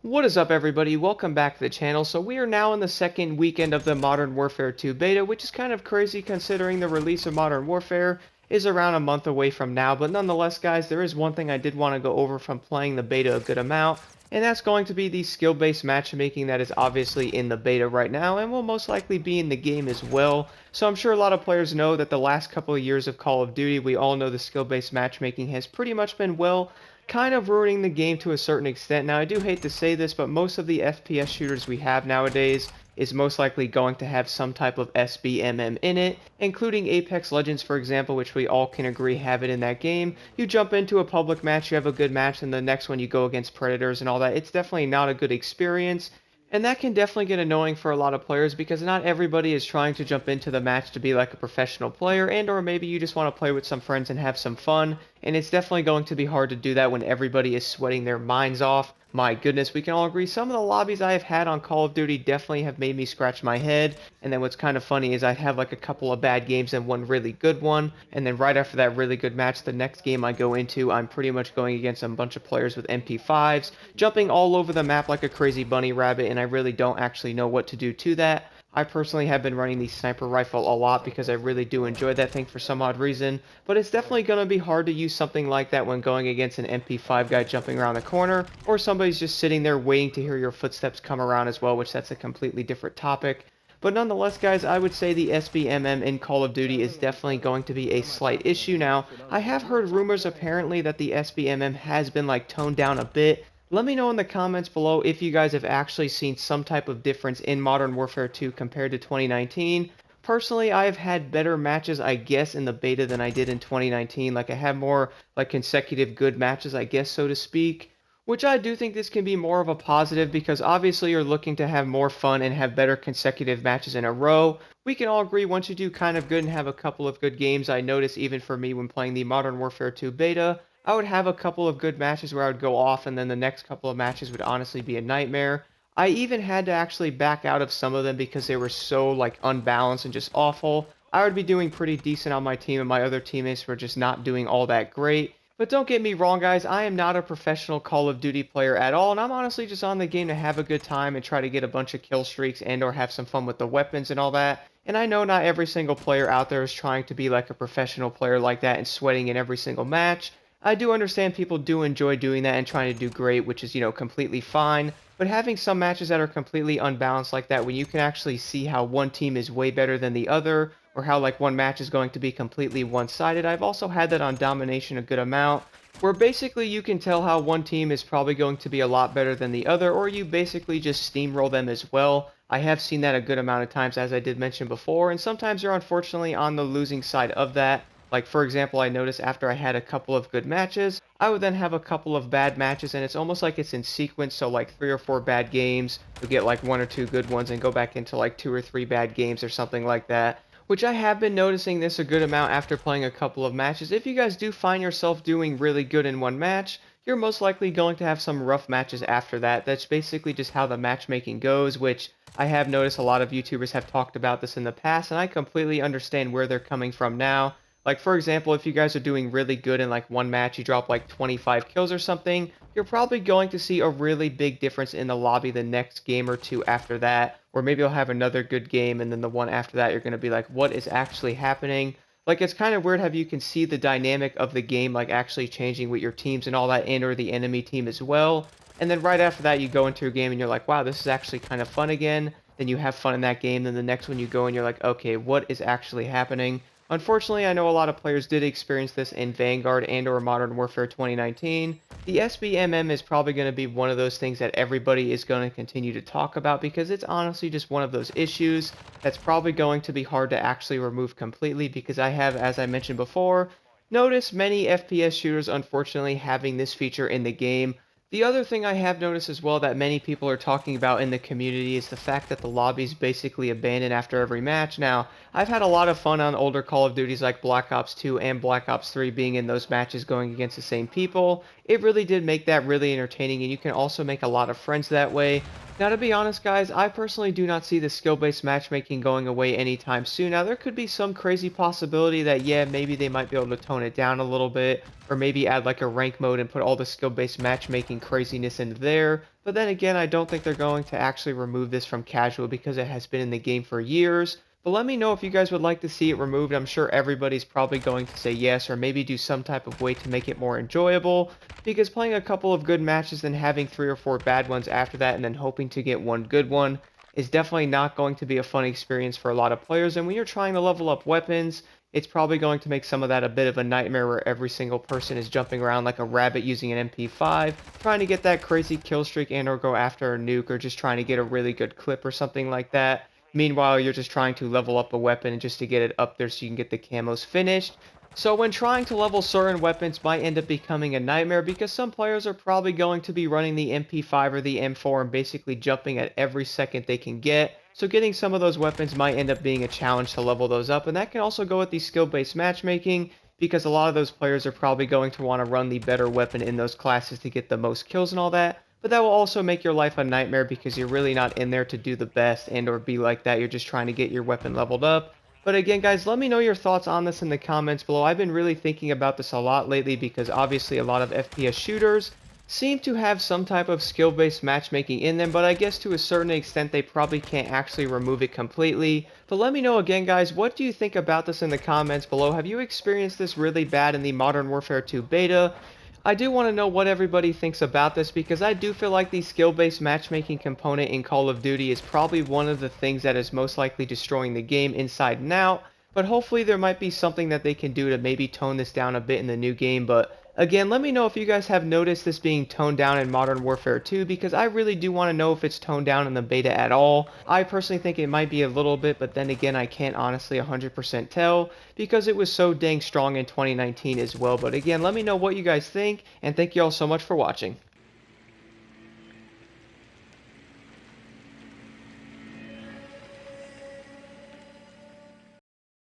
What is up, everybody? Welcome back to the channel. So we are now in the second weekend of the Modern Warfare 2 beta, which is kind of crazy considering the release of Modern Warfare is around a month away from now. But nonetheless, guys, there is one thing I did want to go over from playing the beta a good amount, and that's going to be the skill-based matchmaking that is obviously in the beta right now and will most likely be in the game as well. So I'm sure a lot of players know that the last couple of years of Call of Duty, we all know the skill-based matchmaking has pretty much been, well, kind of ruining the game to a certain extent. Now, I do hate to say this, but most of the FPS shooters we have nowadays is most likely going to have some type of SBMM in it, including Apex Legends, for example, which we all can agree have it in that game. You jump into a public match, you have a good match, and the next one you go against Predators and all that. It's definitely not a good experience. And that can definitely get annoying for a lot of players because not everybody is trying to jump into the match to be like a professional player, and or maybe you just want to play with some friends and have some fun, and it's definitely going to be hard to do that when everybody is sweating their minds off. My goodness, we can all agree some of the lobbies I have had on Call of Duty definitely have made me scratch my head. And then what's kind of funny is I have like a couple of bad games and one really good one, and then right after that really good match, the next game I go into, I'm pretty much going against a bunch of players with MP5s, jumping all over the map like a crazy bunny rabbit, and I really don't actually know what to do to that. I personally have been running the sniper rifle a lot because I really do enjoy that thing for some odd reason, but it's definitely going to be hard to use something like that when going against an MP5 guy jumping around the corner, or somebody's just sitting there waiting to hear your footsteps come around as well, which that's a completely different topic. But nonetheless, guys, I would say the SBMM in Call of Duty is definitely going to be a slight issue. Now, I have heard rumors apparently that the SBMM has been like toned down a bit. Let me know in the comments below if you guys have actually seen some type of difference in Modern Warfare 2 compared to 2019. Personally, I have had better matches, I guess, in the beta than I did in 2019. Like, I had more, like, consecutive good matches, I guess, so to speak. Which I do think this can be more of a positive because obviously you're looking to have more fun and have better consecutive matches in a row. We can all agree once you do kind of good and have a couple of good games, I notice even for me when playing the Modern Warfare 2 beta, I would have a couple of good matches where I would go off, and then the next couple of matches would honestly be a nightmare. I even had to actually back out of some of them because they were so like unbalanced and just awful. I would be doing pretty decent on my team, and my other teammates were just not doing all that great. But don't get me wrong, guys, I am not a professional Call of Duty player at all, and I'm honestly just on the game to have a good time and try to get a bunch of kill streaks and or have some fun with the weapons and all that. And I know not every single player out there is trying to be like a professional player like that and sweating in every single match. I do understand people do enjoy doing that and trying to do great, which is, completely fine. But having some matches that are completely unbalanced like that, when you can actually see how one team is way better than the other, or how like one match is going to be completely one-sided, I've also had that on Domination a good amount, where basically you can tell how one team is probably going to be a lot better than the other, or you basically just steamroll them as well. I have seen that a good amount of times, as I did mention before, and sometimes you're unfortunately on the losing side of that. Like, for example, I noticed after I had a couple of good matches, I would then have a couple of bad matches, and it's almost like it's in sequence, so like 3 or 4 bad games, you'll get like 1 or 2 good ones and go back into like 2 or 3 bad games or something like that. Which I have been noticing this a good amount after playing a couple of matches. If you guys do find yourself doing really good in one match, you're most likely going to have some rough matches after that. That's basically just how the matchmaking goes, which I have noticed a lot of YouTubers have talked about this in the past, and I completely understand where they're coming from now. Like, for example, if you guys are doing really good in like one match, you drop like 25 kills or something, you're probably going to see a really big difference in the lobby the next game or two after that. Or maybe you'll have another good game, and then the one after that, you're going to be like, what is actually happening? Like, it's kind of weird how you can see the dynamic of the game, like, actually changing with your teams and all that, and or the enemy team as well. And then right after that, you go into a game, and you're like, wow, this is actually kind of fun again. Then you have fun in that game. Then the next one you go, and you're like, okay, what is actually happening? Unfortunately, I know a lot of players did experience this in Vanguard and or Modern Warfare 2019. The SBMM is probably going to be one of those things that everybody is going to continue to talk about because it's honestly just one of those issues that's probably going to be hard to actually remove completely because I have, as I mentioned before, noticed many FPS shooters unfortunately having this feature in the game. The other thing I have noticed as well that many people are talking about in the community is the fact that the lobby's basically abandoned after every match. Now, I've had a lot of fun on older Call of Duties like Black Ops 2 and Black Ops 3 being in those matches going against the same people. It really did make that really entertaining, and you can also make a lot of friends that way. Now, to be honest, guys, I personally do not see the skill-based matchmaking going away anytime soon. Now, there could be some crazy possibility that, yeah, maybe they might be able to tone it down a little bit, or maybe add like a rank mode and put all the skill-based matchmaking craziness into there. But then again, I don't think they're going to actually remove this from casual because it has been in the game for years. But let me know if you guys would like to see it removed. I'm sure everybody's probably going to say yes, or maybe do some type of way to make it more enjoyable. Because playing a couple of good matches and having 3 or 4 bad ones after that and then hoping to get one good one is definitely not going to be a fun experience for a lot of players. And when you're trying to level up weapons, it's probably going to make some of that a bit of a nightmare where every single person is jumping around like a rabbit using an MP5, trying to get that crazy kill streak and or go after a nuke or just trying to get a really good clip or something like that. Meanwhile, you're just trying to level up a weapon just to get it up there so you can get the camos finished. So when trying to level certain weapons might end up becoming a nightmare because some players are probably going to be running the MP5 or the M4 and basically jumping at every second they can get. So getting some of those weapons might end up being a challenge to level those up, and that can also go with the skill-based matchmaking because a lot of those players are probably going to want to run the better weapon in those classes to get the most kills and all that. But that will also make your life a nightmare because you're really not in there to do the best and or be like that. You're just trying to get your weapon leveled up. But again, guys, let me know your thoughts on this in the comments below. I've been really thinking about this a lot lately because obviously a lot of FPS shooters seem to have some type of skill-based matchmaking in them, but I guess to a certain extent they probably can't actually remove it completely. But let me know again, guys, what do you think about this in the comments below? Have you experienced this really bad in the Modern Warfare 2 beta? I do want to know what everybody thinks about this because I do feel like the skill-based matchmaking component in Call of Duty is probably one of the things that is most likely destroying the game inside and out, but hopefully there might be something that they can do to maybe tone this down a bit in the new game. But again, let me know if you guys have noticed this being toned down in Modern Warfare 2 because I really do want to know if it's toned down in the beta at all. I personally think it might be a little bit, but then again, I can't honestly 100% tell because it was so dang strong in 2019 as well. But again, let me know what you guys think, and thank you all so much for watching.